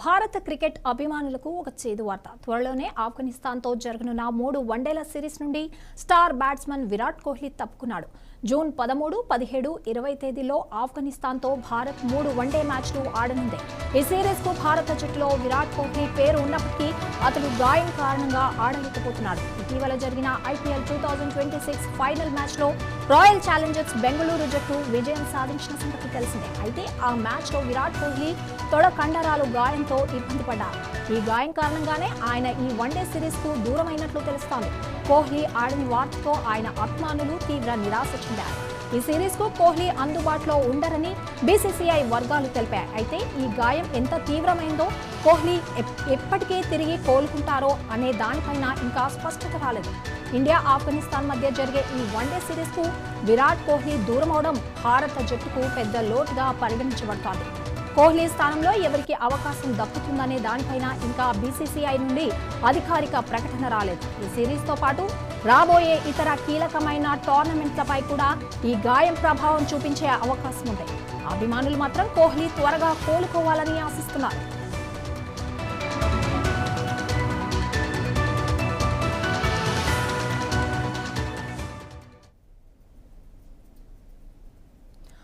భారత క్రికెట్ అభిమానులకు ఒక చేదు వార్త. త్వరలోనే ఆఫ్ఘనిస్తాన్తో జరగనున్న 3 వన్డేల సిరీస్ నుండి స్టార్ బ్యాట్స్మన్ విరాట్ కోహ్లీ తప్పుకున్నాడు. జూన్ 13, 17, 20 తేదీల్లో ఆఫ్ఘనిస్తాన్తో భారత్ 3 వన్డే మ్యాచ్లు ఆడనుంది. ఈ సిరీస్కు భారత జట్టులో విరాట్ కోహ్లీ పేరు ఉన్నప్పటికీ అతడు గాయం కారణంగా ఆడలేకపోతున్నాడు. ఇటీవల జరిగిన ఐపీఎల్ 2026 ఫైనల్ మ్యాచ్లో రాయల్ ఛాలెంజర్స్ బెంగళూరు జట్టు విజయం సాధించిన సంగతి తెలిసిందే. అయితే ఆ మ్యాచ్లో విరాట్ కోహ్లీ తొడ కండరాలు గాయంతో ఇబ్బంది పడ్డారు. ఈ గాయం కారణంగానే ఆయన ఈ వన్డే సిరీస్కు దూరమైనట్లు తెలుస్తోంది. కోహ్లీ ఆడని వార్తతో ఆయన అభిమానులు తీవ్ర నిరాశ చెందారు. ఈ సిరీస్కు కోహ్లీ అందుబాటులో ఉండరని బీసీసీఐ వర్గాలు తెలిపాయి. అయితే ఈ గాయం ఎంత తీవ్రమైందో, కోహ్లీ ఎప్పటికీ తిరిగి కోలుకుంటారో అనే దానిపైన ఇంకా స్పష్టత రాలేదు. ఇండియా ఆఫ్ఘనిస్తాన్ మధ్య జరిగే ఈ వన్డే సిరీస్కు విరాట్ కోహ్లీ దూరమవడం భారత జట్టుకు పెద్ద లోటుగా పరిగణించబడుతోంది. కోహ్లీ స్థానంలో ఎవరికి అవకాశం దక్కుతుందనే దానిపైన ఇంకా బీసీసీఐ నుండి అధికారిక ప్రకటన రాలేదు. ఈ సిరీస్తో పాటు రాబోయే ఇతర కీలకమైన టోర్నమెంట్లపై కూడా ఈ గాయం ప్రభావం చూపించే అవకాశం ఉంది. అభిమానులు మాత్రం కోహ్లీ త్వరగా కోలుకోవాలని ఆశిస్తున్నారు.